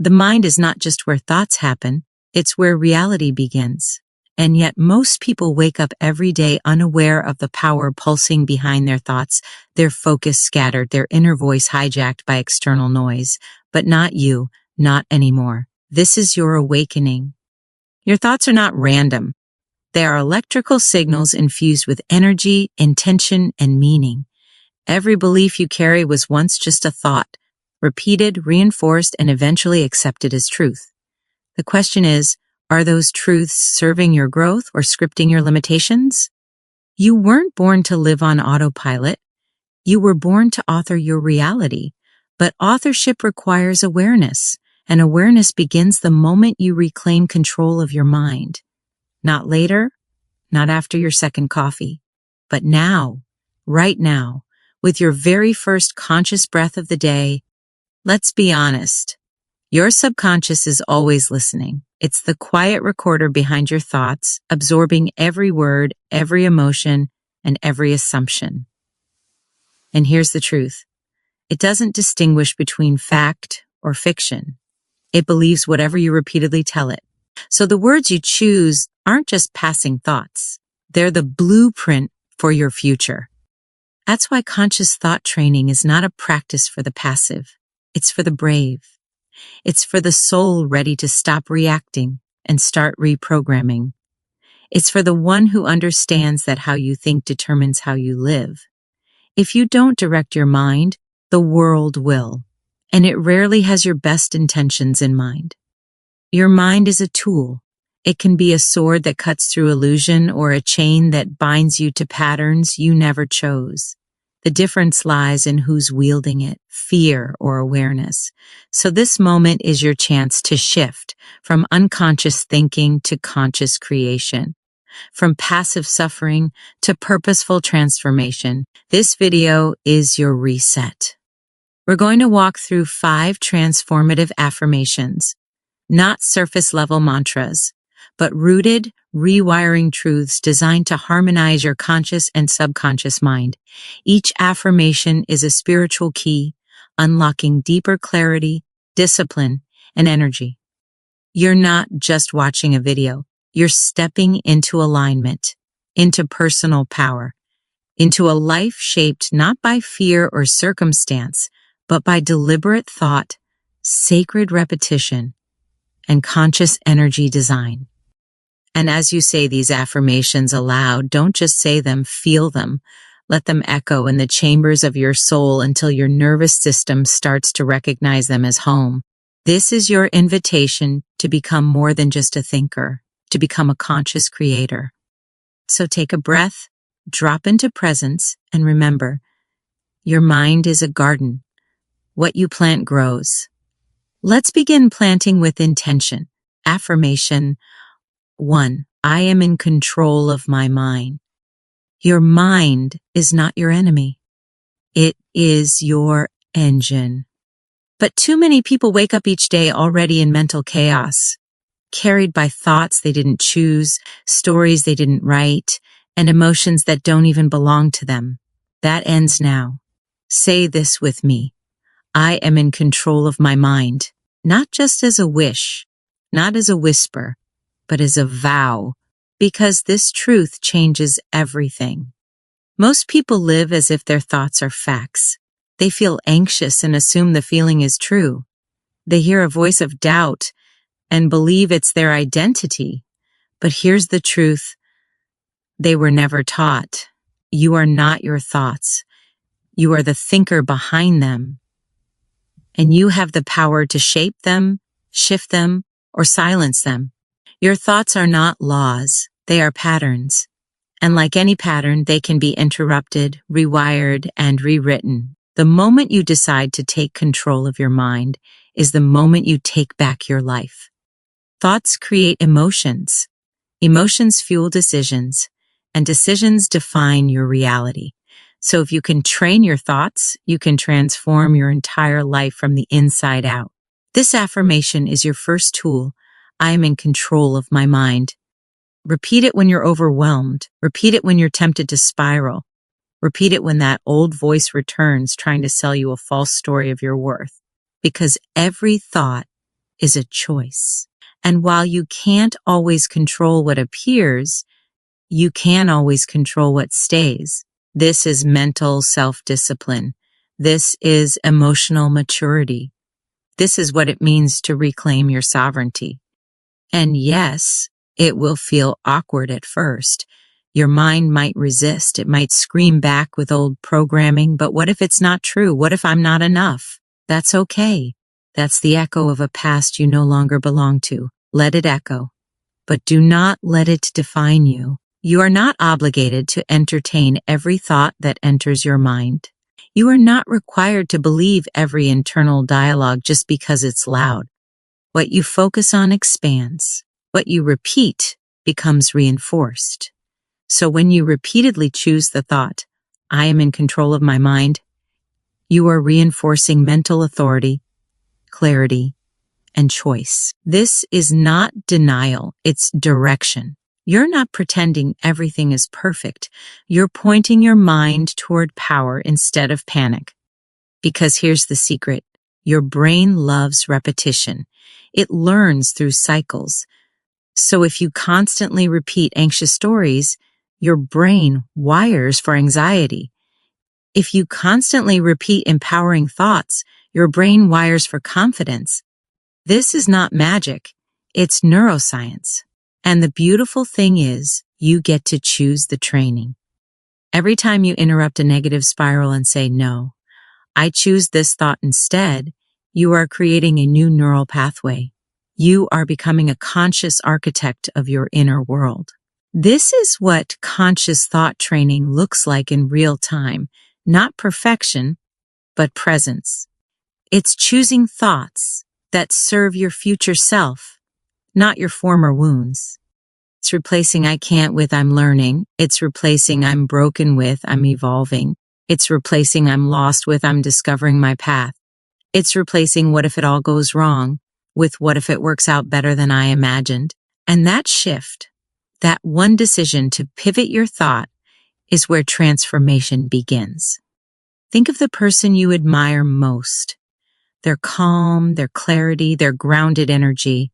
The mind is not just where thoughts happen, it's where reality begins. And yet most people wake up every day unaware of the power pulsing behind their thoughts, their focus scattered, their inner voice hijacked by external noise. But not you, not anymore. This is your awakening. Your thoughts are not random. They are electrical signals infused with energy, intention, and meaning. Every belief you carry was once just a thought, repeated, reinforced, and eventually accepted as truth. The question is, are those truths serving your growth or scripting your limitations? You weren't born to live on autopilot. You were born to author your reality. But authorship requires awareness, and awareness begins the moment you reclaim control of your mind. Not later, not after your second coffee, but now, right now, with your very first conscious breath of the day. Let's be honest. Your subconscious is always listening. It's the quiet recorder behind your thoughts, absorbing every word, every emotion, and every assumption. And here's the truth. It doesn't distinguish between fact or fiction. It believes whatever you repeatedly tell it. So the words you choose aren't just passing thoughts. They're the blueprint for your future. That's why conscious thought training is not a practice for the passive. It's for the brave. It's for the soul ready to stop reacting and start reprogramming. It's for the one who understands that how you think determines how you live. If you don't direct your mind, the world will, and it rarely has your best intentions in mind. Your mind is a tool. It can be a sword that cuts through illusion or a chain that binds you to patterns you never chose. The difference lies in who's wielding it, fear or awareness. So this moment is your chance to shift from unconscious thinking to conscious creation, from passive suffering to purposeful transformation. This video is your reset. We're going to walk through 5 transformative affirmations, not surface-level mantras, but rooted, rewiring truths designed to harmonize your conscious and subconscious mind. Each affirmation is a spiritual key, unlocking deeper clarity, discipline, and energy. You're not just watching a video. You're stepping into alignment, into personal power, into a life shaped not by fear or circumstance, but by deliberate thought, sacred repetition, and conscious energy design. And as you say these affirmations aloud, don't just say them, feel them. Let them echo in the chambers of your soul until your nervous system starts to recognize them as home. This is your invitation to become more than just a thinker, to become a conscious creator. So take a breath, drop into presence, and remember, your mind is a garden. What you plant grows. Let's begin planting with intention. Affirmation 1. I am in control of my mind. Your mind is not your enemy. It is your engine. But too many people wake up each day already in mental chaos, carried by thoughts they didn't choose, stories they didn't write, and emotions that don't even belong to them. That ends now. Say this with me. I am in control of my mind, not just as a wish, not as a whisper, but as a vow, because this truth changes everything. Most people live as if their thoughts are facts. They feel anxious and assume the feeling is true. They hear a voice of doubt and believe it's their identity. But here's the truth. They were never taught. You are not your thoughts. You are the thinker behind them. And you have the power to shape them, shift them, or silence them. Your thoughts are not laws, they are patterns. And like any pattern, they can be interrupted, rewired, and rewritten. The moment you decide to take control of your mind is the moment you take back your life. Thoughts create emotions. Emotions fuel decisions, and decisions define your reality. So if you can train your thoughts, you can transform your entire life from the inside out. This affirmation is your first tool. I am in control of my mind. Repeat it when you're overwhelmed. Repeat it when you're tempted to spiral. Repeat it when that old voice returns trying to sell you a false story of your worth. Because every thought is a choice. And while you can't always control what appears, you can always control what stays. This is mental self-discipline. This is emotional maturity. This is what it means to reclaim your sovereignty. And yes, it will feel awkward at first. Your mind might resist. It might scream back with old programming, but what if it's not true? What if I'm not enough? That's okay. That's the echo of a past you no longer belong to. Let it echo, but do not let it define you. You are not obligated to entertain every thought that enters your mind. You are not required to believe every internal dialogue just because it's loud. What you focus on expands. What you repeat becomes reinforced. So when you repeatedly choose the thought, I am in control of my mind, you are reinforcing mental authority, clarity, and choice. This is not denial, it's direction. You're not pretending everything is perfect. You're pointing your mind toward power instead of panic. Because here's the secret. Your brain loves repetition. It learns through cycles. So if you constantly repeat anxious stories, your brain wires for anxiety. If you constantly repeat empowering thoughts, your brain wires for confidence. This is not magic. It's neuroscience. And the beautiful thing is, you get to choose the training. Every time you interrupt a negative spiral and say, no, I choose this thought instead, you are creating a new neural pathway. You are becoming a conscious architect of your inner world. This is what conscious thought training looks like in real time, not perfection, but presence. It's choosing thoughts that serve your future self, not your former wounds. It's replacing I can't with I'm learning. It's replacing I'm broken with I'm evolving. It's replacing I'm lost with I'm discovering my path. It's replacing what if it all goes wrong with what if it works out better than I imagined. And that shift, that one decision to pivot your thought, is where transformation begins. Think of the person you admire most. Their calm, their clarity, their grounded energy.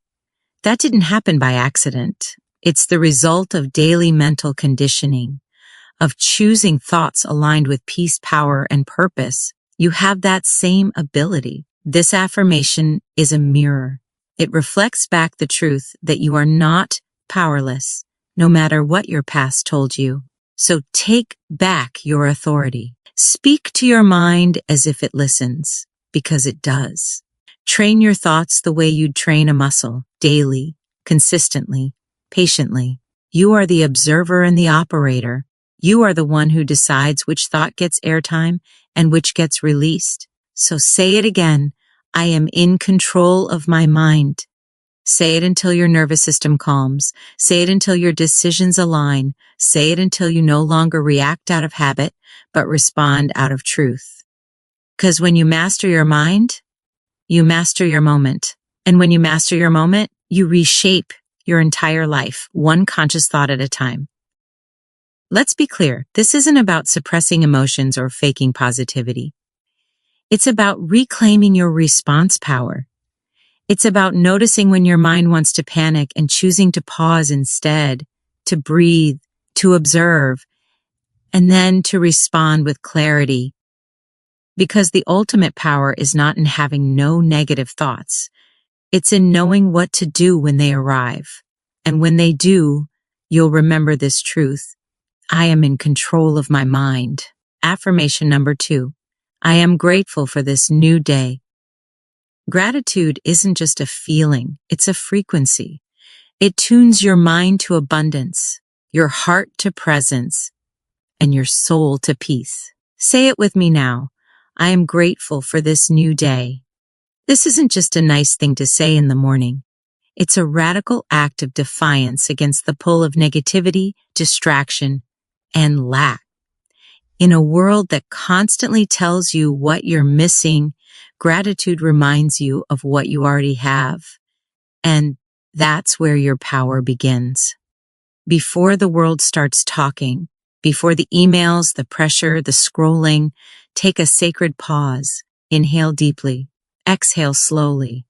That didn't happen by accident. It's the result of daily mental conditioning, of choosing thoughts aligned with peace, power, and purpose. You have that same ability. This affirmation is a mirror. It reflects back the truth that you are not powerless, no matter what your past told you. So take back your authority. Speak to your mind as if it listens, because it does. Train your thoughts the way you'd train a muscle, daily, consistently, patiently. You are the observer and the operator. You are the one who decides which thought gets airtime and which gets released. So say it again. I am in control of my mind. Say it until your nervous system calms. Say it until your decisions align. Say it until you no longer react out of habit, but respond out of truth. Because when you master your mind, you master your moment. And when you master your moment, you reshape your entire life, one conscious thought at a time. Let's be clear, this isn't about suppressing emotions or faking positivity. It's about reclaiming your response power. It's about noticing when your mind wants to panic and choosing to pause instead, to breathe, to observe, and then to respond with clarity. Because the ultimate power is not in having no negative thoughts. It's in knowing what to do when they arrive. And when they do, you'll remember this truth. I am in control of my mind. Affirmation number 2. I am grateful for this new day. Gratitude isn't just a feeling, it's a frequency. It tunes your mind to abundance, your heart to presence, and your soul to peace. Say it with me now. I am grateful for this new day. This isn't just a nice thing to say in the morning. It's a radical act of defiance against the pull of negativity, distraction, and lack. In a world that constantly tells you what you're missing, gratitude reminds you of what you already have. And that's where your power begins. Before the world starts talking, before the emails, the pressure, the scrolling, take a sacred pause. Inhale deeply. Exhale slowly.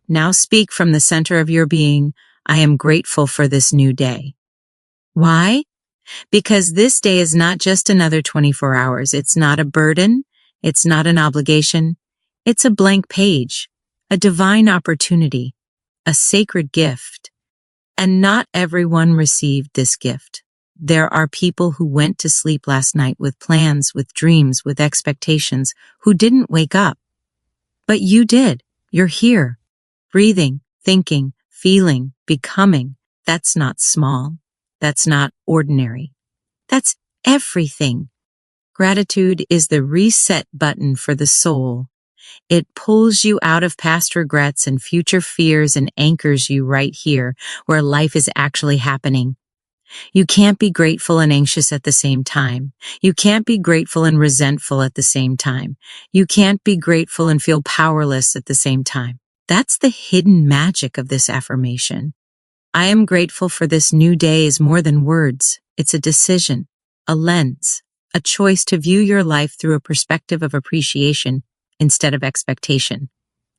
Now speak from the center of your being, I am grateful for this new day. Why? Because this day is not just another 24 hours. It's not a burden. It's not an obligation. It's a blank page, a divine opportunity, a sacred gift. And not everyone received this gift. There are people who went to sleep last night with plans, with dreams, with expectations, who didn't wake up. But you did. You're here, breathing, thinking, feeling, becoming. That's not small. That's not ordinary. That's everything. Gratitude is the reset button for the soul. It pulls you out of past regrets and future fears and anchors you right here where life is actually happening. You can't be grateful and anxious at the same time. You can't be grateful and resentful at the same time. You can't be grateful and feel powerless at the same time. That's the hidden magic of this affirmation. I am grateful for this new day is more than words. It's a decision, a lens, a choice to view your life through a perspective of appreciation instead of expectation.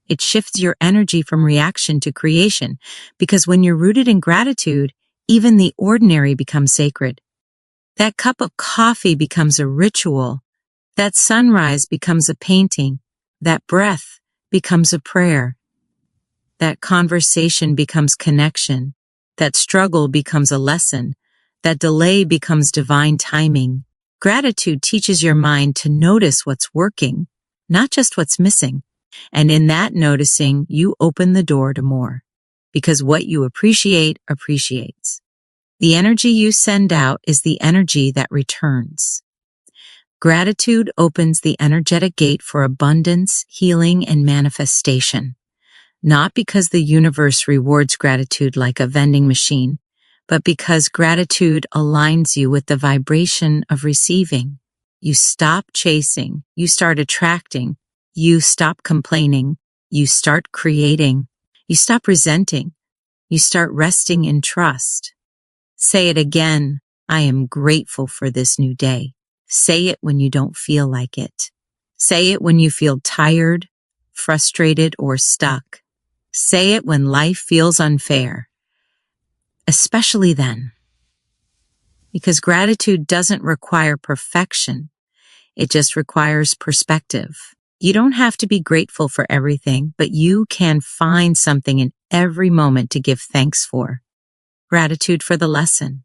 It shifts your energy from reaction to creation, because when you're rooted in gratitude, even the ordinary becomes sacred. That cup of coffee becomes a ritual. That sunrise becomes a painting. That breath becomes a prayer. That conversation becomes connection. That struggle becomes a lesson. That delay becomes divine timing. Gratitude teaches your mind to notice what's working, not just what's missing. And in that noticing, you open the door to more. Because what you appreciate appreciates. The energy you send out is the energy that returns. Gratitude opens the energetic gate for abundance, healing, and manifestation. Not because the universe rewards gratitude like a vending machine, but because gratitude aligns you with the vibration of receiving. You stop chasing, you start attracting, you stop complaining, you start creating, you stop resenting, you start resting in trust. Say it again, I am grateful for this new day. Say it when you don't feel like it. Say it when you feel tired, frustrated, or stuck. Say it when life feels unfair. Especially then. Because gratitude doesn't require perfection. It just requires perspective. You don't have to be grateful for everything, but you can find something in every moment to give thanks for. Gratitude for the lesson.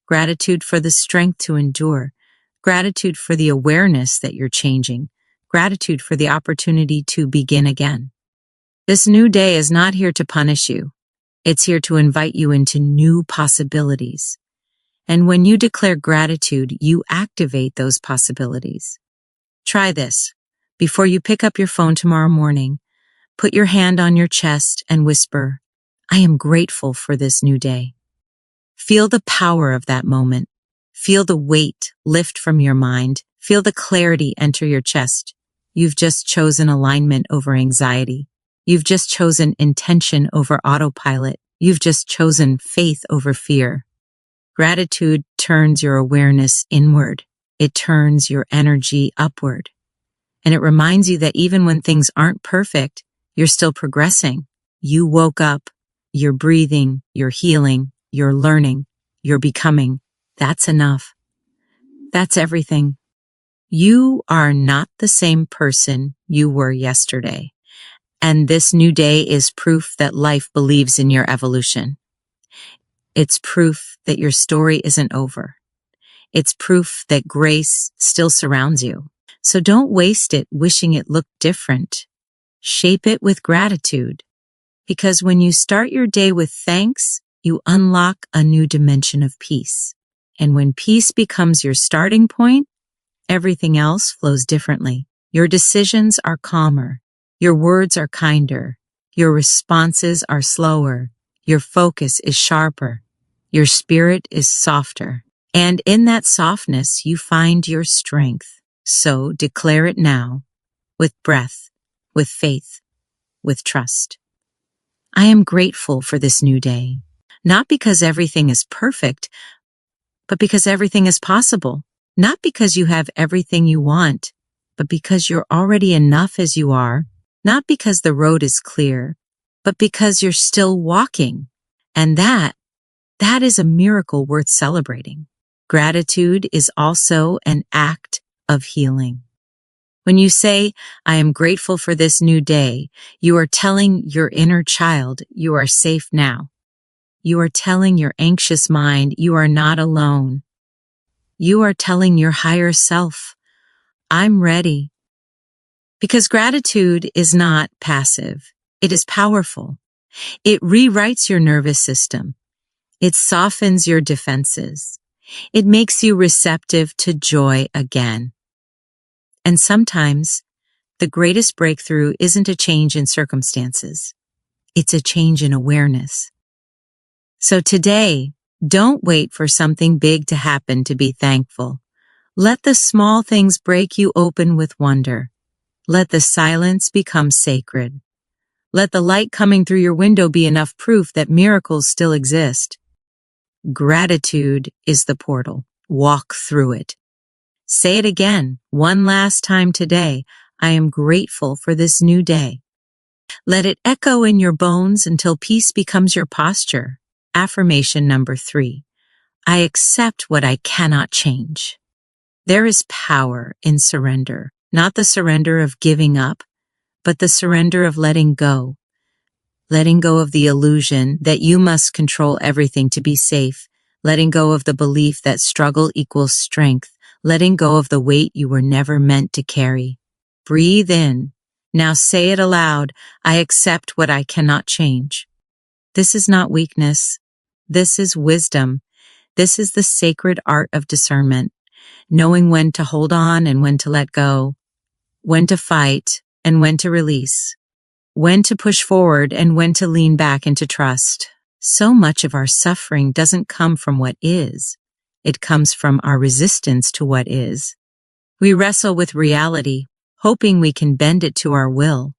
Gratitude for the strength to endure. Gratitude for the awareness that you're changing. Gratitude for the opportunity to begin again. This new day is not here to punish you. It's here to invite you into new possibilities. And when you declare gratitude, you activate those possibilities. Try this. Before you pick up your phone tomorrow morning, put your hand on your chest and whisper, I am grateful for this new day. Feel the power of that moment. Feel the weight lift from your mind. Feel the clarity enter your chest. You've just chosen alignment over anxiety. You've just chosen intention over autopilot. You've just chosen faith over fear. Gratitude turns your awareness inward. It turns your energy upward. And it reminds you that even when things aren't perfect, you're still progressing. You woke up. You're breathing. You're healing. You're learning. You're becoming. That's enough. That's everything. You are not the same person you were yesterday. And this new day is proof that life believes in your evolution. It's proof that your story isn't over. It's proof that grace still surrounds you. So don't waste it wishing it looked different. Shape it with gratitude. Because when you start your day with thanks, you unlock a new dimension of peace. And when peace becomes your starting point, everything else flows differently. Your decisions are calmer. Your words are kinder. Your responses are slower. Your focus is sharper. Your spirit is softer. And in that softness, you find your strength. So declare it now, with breath, with faith, with trust. I am grateful for this new day, not because everything is perfect, but because everything is possible. Not because you have everything you want, but because you're already enough as you are. Not because the road is clear, but because you're still walking. And that is a miracle worth celebrating. Gratitude is also an act of healing. When you say, I am grateful for this new day, you are telling your inner child you are safe now. You are telling your anxious mind you are not alone. You are telling your higher self, I'm ready. Because gratitude is not passive. It is powerful. It rewrites your nervous system. It softens your defenses. It makes you receptive to joy again. And sometimes, the greatest breakthrough isn't a change in circumstances. It's a change in awareness. So today, don't wait for something big to happen to be thankful. Let the small things break you open with wonder. Let the silence become sacred. Let the light coming through your window be enough proof that miracles still exist. Gratitude is the portal. Walk through it. Say it again, one last time today. I am grateful for this new day. Let it echo in your bones until peace becomes your posture. Affirmation number 3. I accept what I cannot change. There is power in surrender, not the surrender of giving up, but the surrender of letting go. Letting go of the illusion that you must control everything to be safe. Letting go of the belief that struggle equals strength. Letting go of the weight you were never meant to carry. Breathe in. Now say it aloud. I accept what I cannot change. This is not weakness. This is wisdom. This is the sacred art of discernment. Knowing when to hold on and when to let go. When to fight and when to release. When to push forward and when to lean back into trust. So much of our suffering doesn't come from what is. It comes from our resistance to what is. We wrestle with reality, hoping we can bend it to our will.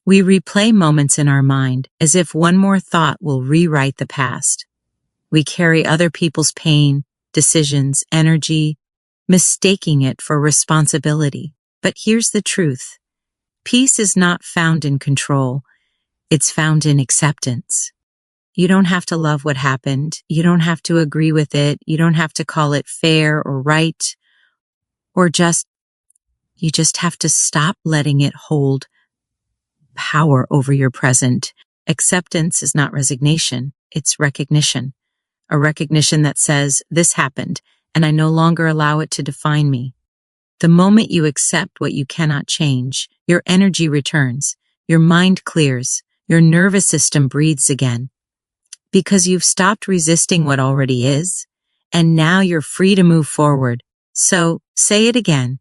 We replay moments in our mind as if one more thought will rewrite the past. We carry other people's pain, decisions, energy, mistaking it for responsibility. But here's the truth. Peace is not found in control. It's found in acceptance. You don't have to love what happened. You don't have to agree with it. You don't have to call it fair or right. Or you just have to stop letting it hold power over your present. Acceptance is not resignation. It's recognition. A recognition that says, this happened, and I no longer allow it to define me. The moment you accept what you cannot change, your energy returns, your mind clears, your nervous system breathes again. Because you've stopped resisting what already is, and now you're free to move forward. So, say it again.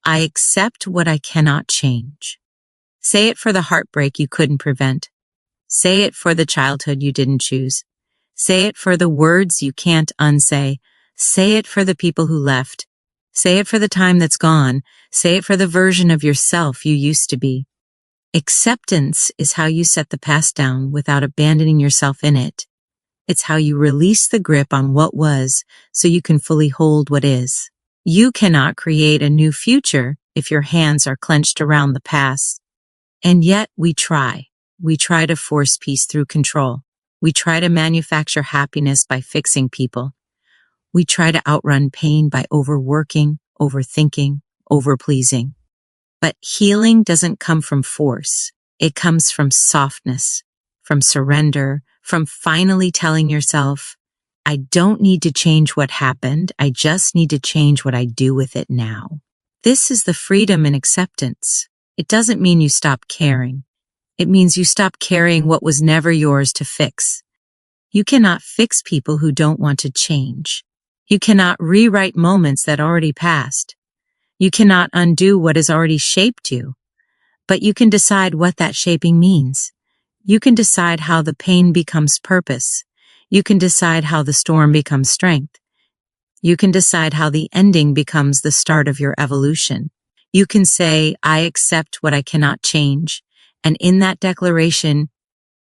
I accept what I cannot change. Say it for the heartbreak you couldn't prevent. Say it for the childhood you didn't choose. Say it for the words you can't unsay. Say it for the people who left. Say it for the time that's gone. Say it for the version of yourself you used to be. Acceptance is how you set the past down without abandoning yourself in it. It's how you release the grip on what was so you can fully hold what is. You cannot create a new future if your hands are clenched around the past. And yet we try. We try to force peace through control. We try to manufacture happiness by fixing people. We try to outrun pain by overworking, overthinking, overpleasing. But healing doesn't come from force. It comes from softness, from surrender, from finally telling yourself, I don't need to change what happened. I just need to change what I do with it now. This is the freedom and acceptance. It doesn't mean you stop caring. It means you stop carrying what was never yours to fix. You cannot fix people who don't want to change. You cannot rewrite moments that already passed. You cannot undo what has already shaped you. But you can decide what that shaping means. You can decide how the pain becomes purpose. You can decide how the storm becomes strength. You can decide how the ending becomes the start of your evolution. You can say, I accept what I cannot change. And in that declaration,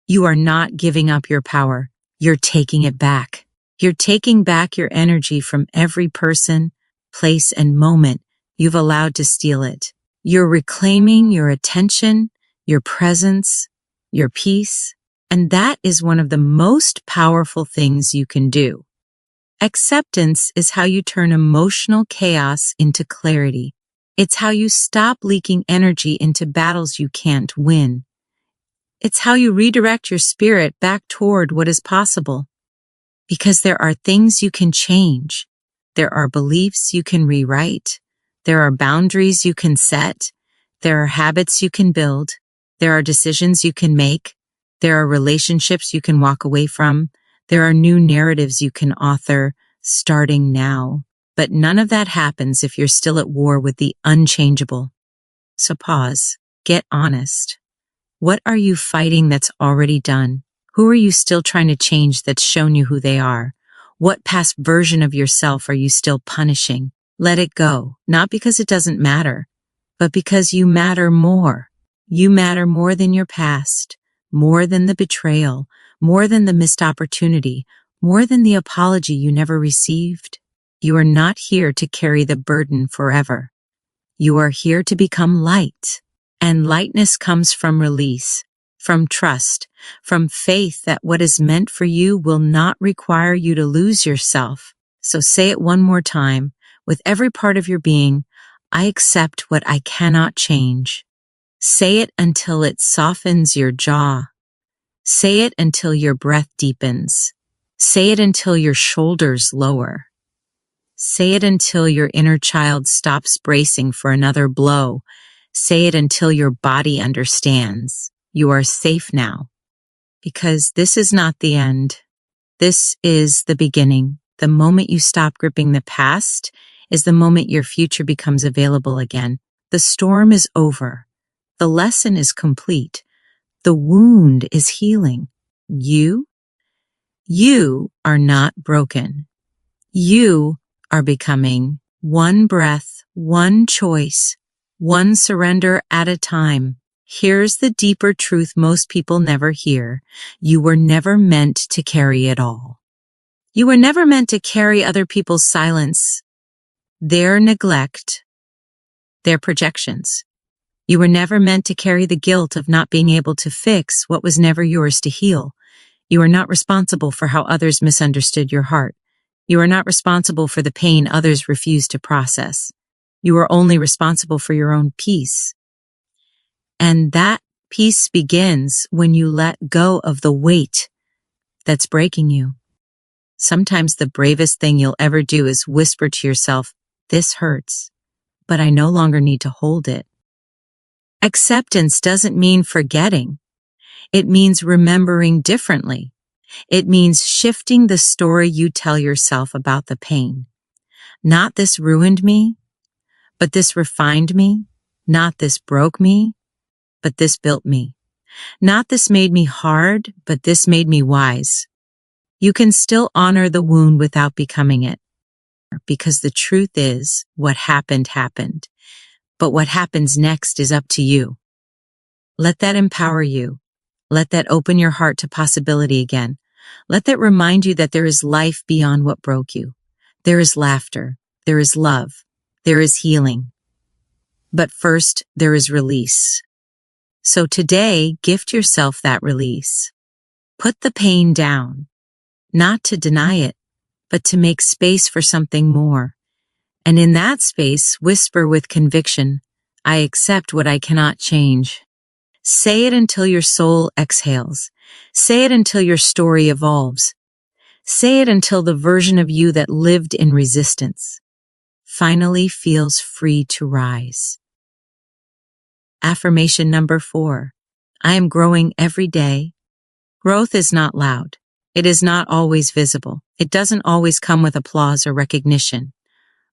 you are not giving up your power. You're taking it back. You're taking back your energy from every person, place, and moment you've allowed to steal it. You're reclaiming your attention, your presence, your peace, and that is one of the most powerful things you can do. Acceptance is how you turn emotional chaos into clarity. It's how you stop leaking energy into battles you can't win. It's how you redirect your spirit back toward what is possible. Because there are things you can change. There are beliefs you can rewrite. There are boundaries you can set. There are habits you can build. There are decisions you can make. There are relationships you can walk away from. There are new narratives you can author, starting now. But none of that happens if you're still at war with the unchangeable. So pause. Get honest. What are you fighting that's already done? Who are you still trying to change that's shown you who they are? What past version of yourself are you still punishing? Let it go, not because it doesn't matter, but because you matter more. You matter more than your past, more than the betrayal, more than the missed opportunity, more than the apology you never received. You are not here to carry the burden forever. You are here to become light, and lightness comes from release, from trust, from faith that what is meant for you will not require you to lose yourself. So say it one more time, with every part of your being, I accept what I cannot change. Say it until it softens your jaw. Say it until your breath deepens. Say it until your shoulders lower. Say it until your inner child stops bracing for another blow. Say it until your body understands. You are safe now. Because this is not the end. This is the beginning. The moment you stop gripping the past is the moment your future becomes available again. The storm is over. The lesson is complete. The wound is healing. You are not broken. You are becoming one breath, one choice, one surrender at a time. Here's the deeper truth most people never hear. You were never meant to carry it all. You were never meant to carry other people's silence, their neglect, their projections. You were never meant to carry the guilt of not being able to fix what was never yours to heal. You are not responsible for how others misunderstood your heart. You are not responsible for the pain others refused to process. You are only responsible for your own peace. And that peace begins when you let go of the weight that's breaking you. Sometimes the bravest thing you'll ever do is whisper to yourself, this hurts, but I no longer need to hold it. Acceptance doesn't mean forgetting. It means remembering differently. It means shifting the story you tell yourself about the pain. Not this ruined me, but this refined me. Not this broke me, but this built me. Not this made me hard, but this made me wise. You can still honor the wound without becoming it. Because the truth is, what happened, happened. But what happens next is up to you. Let that empower you. Let that open your heart to possibility again. Let that remind you that there is life beyond what broke you. There is laughter. There is love. There is healing. But first, there is release. So today, gift yourself that release. Put the pain down. Not to deny it, but to make space for something more. And in that space, whisper with conviction, I accept what I cannot change. Say it until your soul exhales. Say it until your story evolves. Say it until the version of you that lived in resistance finally feels free to rise. Affirmation number 4. I am growing every day. Growth is not loud. It is not always visible. It doesn't always come with applause or recognition.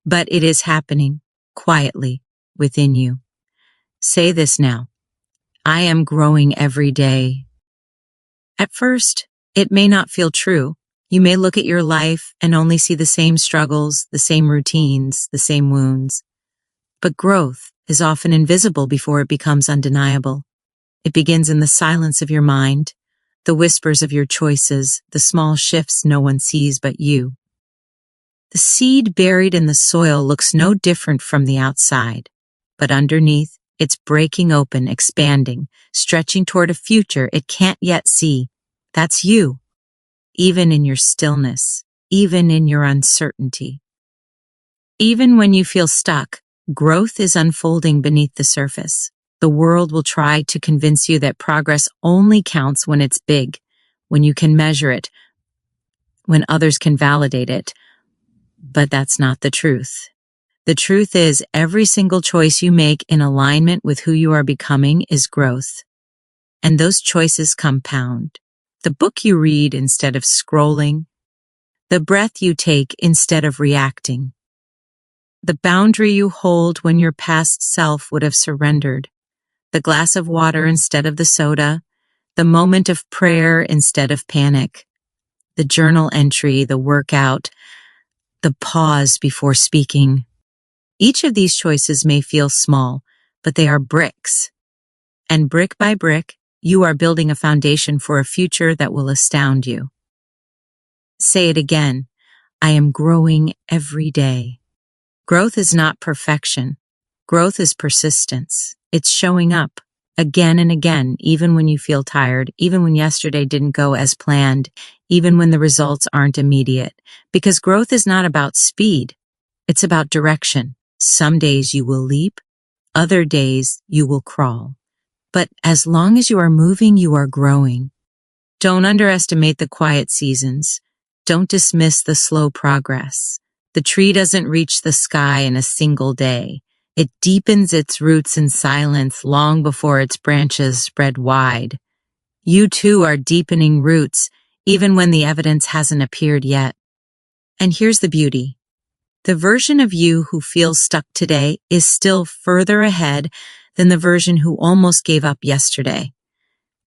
But it is happening quietly within you. Say this now. I am growing every day. At first, it may not feel true. You may look at your life and only see the same struggles, the same routines, the same wounds. But growth is often invisible before it becomes undeniable. It begins in the silence of your mind, the whispers of your choices, the small shifts no one sees but you. The seed buried in the soil looks no different from the outside, but underneath, It's breaking open, expanding, stretching toward a future it can't yet see. That's you, even in your stillness, even in your uncertainty. Even when you feel stuck, growth is unfolding beneath the surface. The world will try to convince you that progress only counts when it's big, when you can measure it, when others can validate it. But that's not the truth. The truth is, every single choice you make in alignment with who you are becoming is growth. And those choices compound. The book you read instead of scrolling, the breath you take instead of reacting, the boundary you hold when your past self would have surrendered, the glass of water instead of the soda, the moment of prayer instead of panic, the journal entry, the workout, the pause before speaking. Each of these choices may feel small, but they are bricks. And brick by brick, you are building a foundation for a future that will astound you. Say it again. I am growing every day. Growth is not perfection. Growth is persistence. It's showing up again and again, even when you feel tired, even when yesterday didn't go as planned, even when the results aren't immediate. Because growth is not about speed. It's about direction. Some days you will leap, other days you will crawl. But as long as you are moving, you are growing. Don't underestimate the quiet seasons. Don't dismiss the slow progress. The tree doesn't reach the sky in a single day. It deepens its roots in silence long before its branches spread wide. You too are deepening roots, even when the evidence hasn't appeared yet. And here's the beauty. The version of you who feels stuck today is still further ahead than the version who almost gave up yesterday.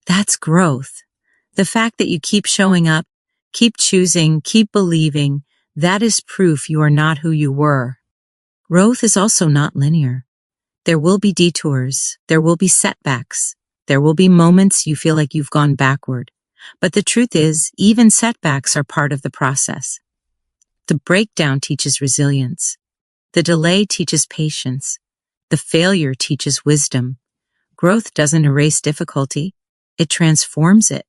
That's growth. The fact that you keep showing up, keep choosing, keep believing, that is proof you are not who you were. Growth is also not linear. There will be detours, there will be setbacks, there will be moments you feel like you've gone backward. But the truth is, even setbacks are part of the process. The breakdown teaches resilience. The delay teaches patience. The failure teaches wisdom. Growth doesn't erase difficulty. It transforms it.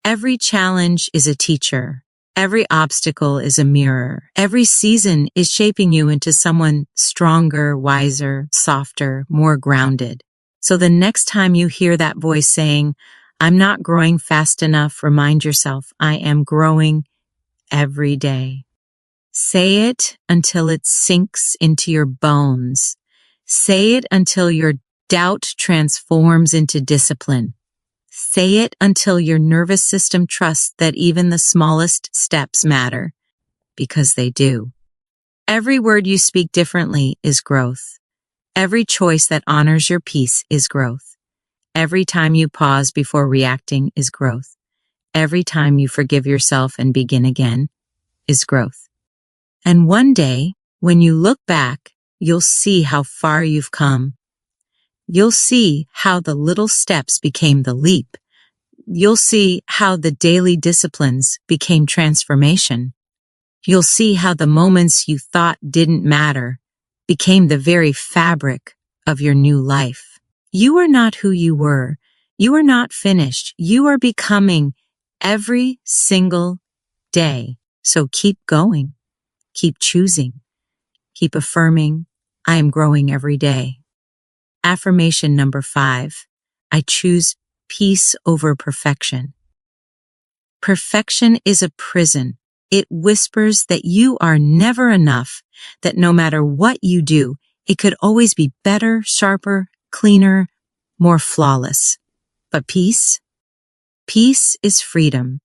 Every challenge is a teacher. Every obstacle is a mirror. Every season is shaping you into someone stronger, wiser, softer, more grounded. So the next time you hear that voice saying, I'm not growing fast enough, remind yourself, I am growing every day. Say it until it sinks into your bones. Say it until your doubt transforms into discipline. Say it until your nervous system trusts that even the smallest steps matter, because they do. Every word you speak differently is growth. Every choice that honors your peace is growth. Every time you pause before reacting is growth. Every time you forgive yourself and begin again is growth. And one day, when you look back, you'll see how far you've come. You'll see how the little steps became the leap. You'll see how the daily disciplines became transformation. You'll see how the moments you thought didn't matter became the very fabric of your new life. You are not who you were. You are not finished. You are becoming every single day. So keep going. Keep choosing. Keep affirming. I am growing every day. Affirmation number 5. I choose peace over perfection. Perfection is a prison. It whispers that you are never enough, that no matter what you do, it could always be better, sharper, cleaner, more flawless. But peace? Peace is freedom.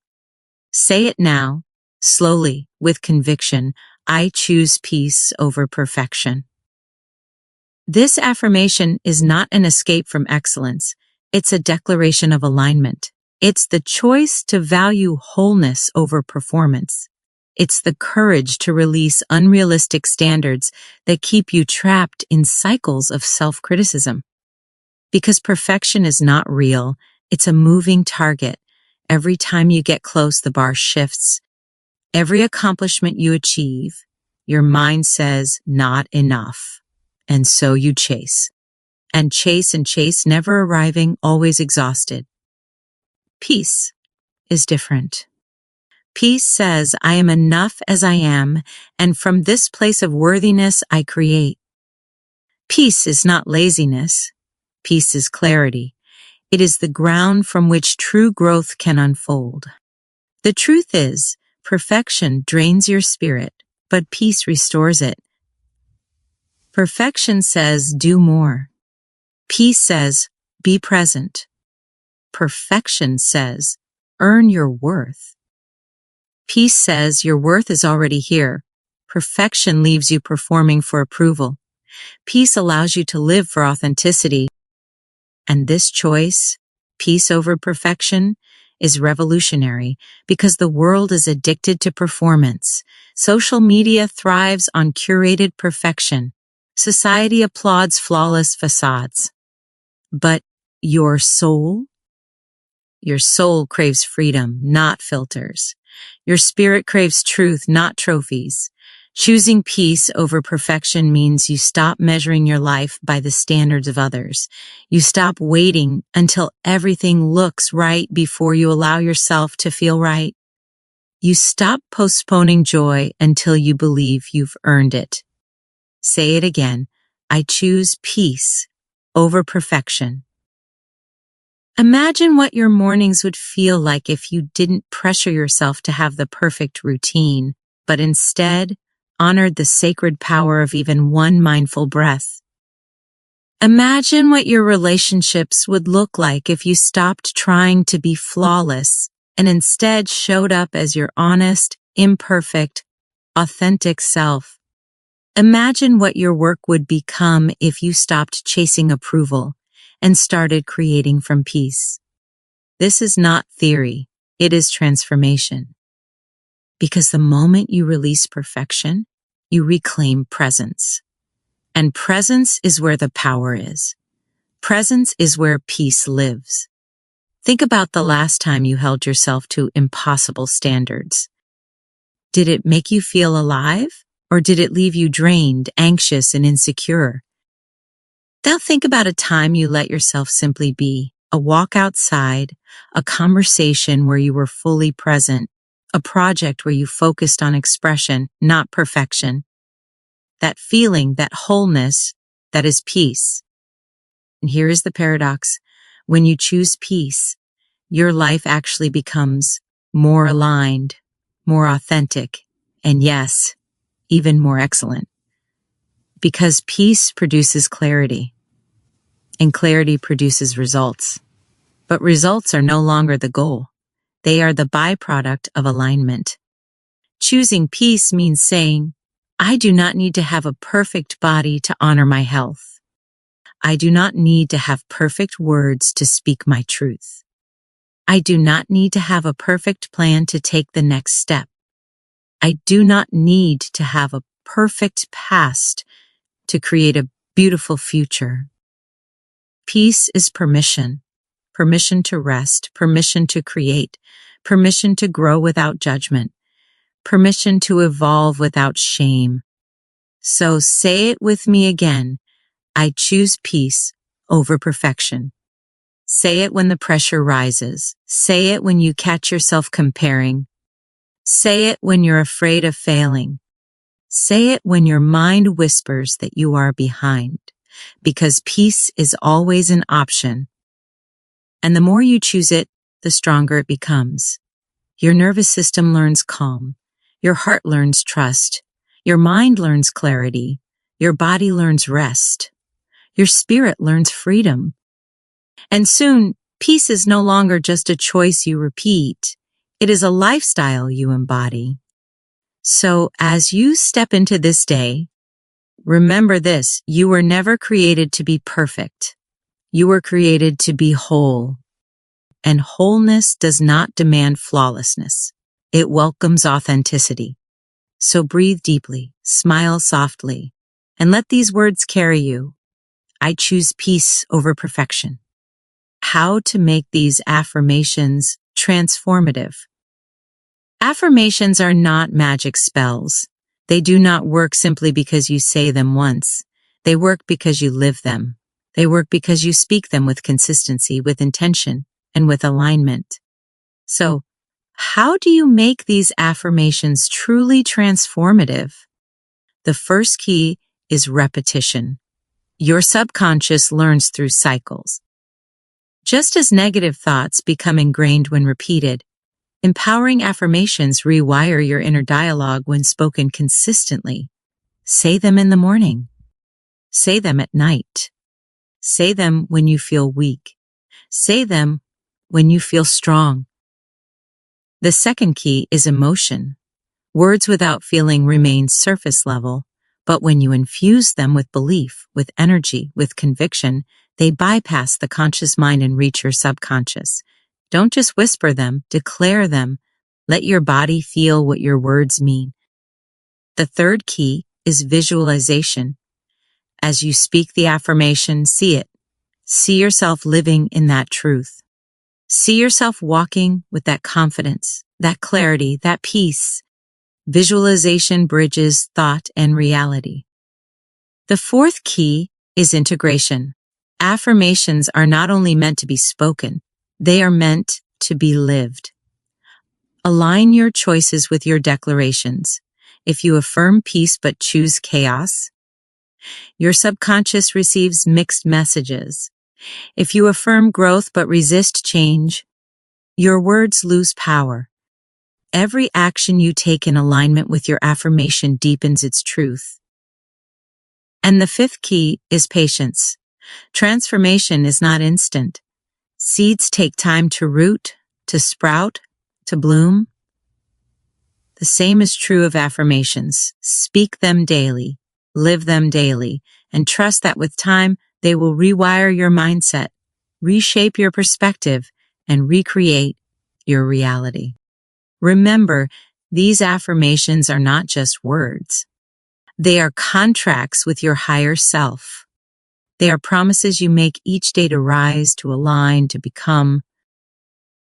Say it now, slowly, with conviction. I choose peace over perfection. This affirmation is not an escape from excellence. It's a declaration of alignment. It's the choice to value wholeness over performance. It's the courage to release unrealistic standards that keep you trapped in cycles of self-criticism. Because perfection is not real, it's a moving target. Every time you get close, the bar shifts. Every accomplishment you achieve, your mind says, not enough. And so you chase. and chase, never arriving, always exhausted. Peace is different. Peace says, I am enough as I am, and from this place of worthiness I create. Peace is not laziness. Peace is clarity. It is the ground from which true growth can unfold. The truth is, perfection drains your spirit, but peace restores it. Perfection says, do more. Peace says, be present. Perfection says, earn your worth. Peace says, your worth is already here. Perfection leaves you performing for approval. Peace allows you to live for authenticity. And this choice, peace over perfection, is revolutionary because the world is addicted to performance. Social media thrives on curated perfection. Society applauds flawless facades. But your soul craves freedom, not filters. Your spirit craves truth, not trophies. Choosing peace over perfection means you stop measuring your life by the standards of others. You stop waiting until everything looks right before you allow yourself to feel right. You stop postponing joy until you believe you've earned it. Say it again. I choose peace over perfection. Imagine what your mornings would feel like if you didn't pressure yourself to have the perfect routine, but instead honored the sacred power of even one mindful breath. Imagine what your relationships would look like if you stopped trying to be flawless and instead showed up as your honest, imperfect, authentic self. Imagine what your work would become if you stopped chasing approval and started creating from peace. This is not theory, it is transformation. Because the moment you release perfection, you reclaim presence. And presence is where the power is. Presence is where peace lives. Think about the last time you held yourself to impossible standards. Did it make you feel alive, or did it leave you drained, anxious, and insecure? Now think about a time you let yourself simply be. A walk outside, a conversation where you were fully present, a project where you focused on expression, not perfection. That feeling, that wholeness, that is peace. And here is the paradox. When you choose peace, your life actually becomes more aligned, more authentic, and yes, even more excellent. Because peace produces clarity, and clarity produces results. But results are no longer the goal. They are the byproduct of alignment. Choosing peace means saying, I do not need to have a perfect body to honor my health. I do not need to have perfect words to speak my truth. I do not need to have a perfect plan to take the next step. I do not need to have a perfect past to create a beautiful future. Peace is permission. Permission to rest, permission to create, permission to grow without judgment, permission to evolve without shame. So say it with me again. I choose peace over perfection. Say it when the pressure rises. Say it when you catch yourself comparing. Say it when you're afraid of failing. Say it when your mind whispers that you are behind, because peace is always an option. And the more you choose it, the stronger it becomes. Your nervous system learns calm. Your heart learns trust. Your mind learns clarity. Your body learns rest. Your spirit learns freedom. And soon, peace is no longer just a choice you repeat. It is a lifestyle you embody. So as you step into this day, remember this: you were never created to be perfect. You were created to be whole. And wholeness does not demand flawlessness. It welcomes authenticity. So breathe deeply, smile softly, and let these words carry you. I choose peace over perfection. How to make these affirmations transformative. Affirmations are not magic spells. They do not work simply because you say them once. They work because you live them. They work because you speak them with consistency, with intention, and with alignment. So, how do you make these affirmations truly transformative? The first key is repetition. Your subconscious learns through cycles. Just as negative thoughts become ingrained when repeated, empowering affirmations rewire your inner dialogue when spoken consistently. Say them in the morning. Say them at night. Say them when you feel weak. Say them when you feel strong. The second key is emotion. Words without feeling remain surface level, but when you infuse them with belief, with energy, with conviction, they bypass the conscious mind and reach your subconscious. Don't just whisper them, declare them. Let your body feel what your words mean. The third key is visualization. As you speak the affirmation, see it. See yourself living in that truth. See yourself walking with that confidence, that clarity, that peace. Visualization bridges thought and reality. The fourth key is integration. Affirmations are not only meant to be spoken, they are meant to be lived. Align your choices with your declarations. If you affirm peace but choose chaos, your subconscious receives mixed messages. If you affirm growth but resist change, your words lose power. Every action you take in alignment with your affirmation deepens its truth. And the fifth key is patience. Transformation is not instant. Seeds take time to root, to sprout, to bloom. The same is true of affirmations. Speak them daily, live them daily, and trust that with time, they will rewire your mindset, reshape your perspective, and recreate your reality. Remember, these affirmations are not just words. They are contracts with your higher self. They are promises you make each day to rise, to align, to become.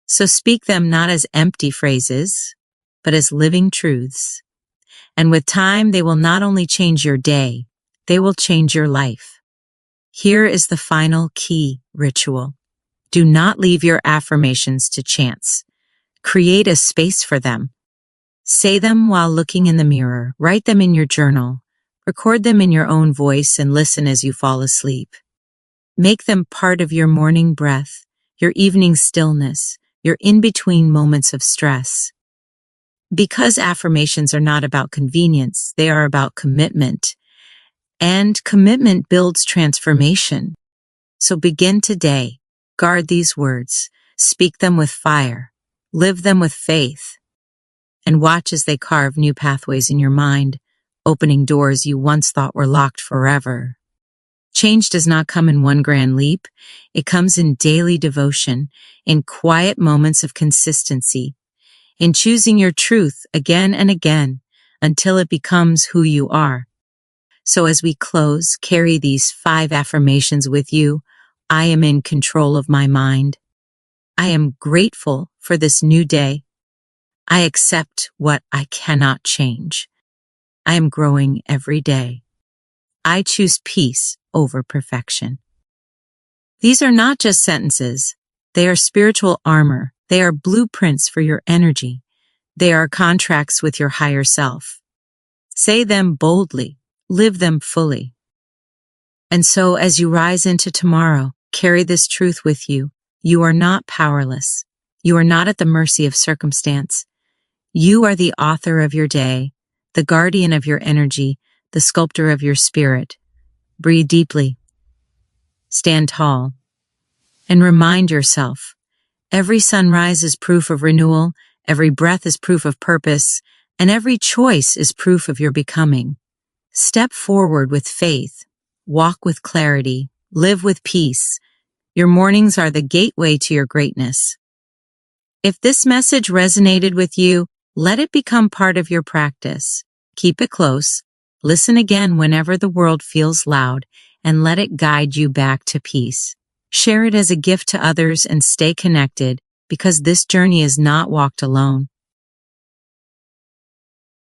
So speak them not as empty phrases, but as living truths. And with time, they will not only change your day, they will change your life. Here is the final key ritual. Do not leave your affirmations to chance. Create a space for them. Say them while looking in the mirror. Write them in your journal. Record them in your own voice and listen as you fall asleep. Make them part of your morning breath, your evening stillness, your in-between moments of stress. Because affirmations are not about convenience, they are about commitment. And commitment builds transformation. So begin today. Guard these words. Speak them with fire. Live them with faith. And watch as they carve new pathways in your mind, opening doors you once thought were locked forever. Change does not come in one grand leap. It comes in daily devotion, in quiet moments of consistency, in choosing your truth again and again until it becomes who you are. So as we close, carry these 5 affirmations with you. I am in control of my mind. I am grateful for this new day. I accept what I cannot change. I am growing every day. I choose peace over perfection. These are not just sentences. They are spiritual armor. They are blueprints for your energy. They are contracts with your higher self. Say them boldly. Live them fully. And so as you rise into tomorrow, carry this truth with you. You are not powerless. You are not at the mercy of circumstance. You are the author of your day, the guardian of your energy, the sculptor of your spirit. Breathe deeply. Stand tall. And remind yourself, every sunrise is proof of renewal, every breath is proof of purpose, and every choice is proof of your becoming. Step forward with faith, walk with clarity, live with peace. Your mornings are the gateway to your greatness. If this message resonated with you, let it become part of your practice. Keep it close, listen again whenever the world feels loud, and let it guide you back to peace. Share it as a gift to others and stay connected, because this journey is not walked alone.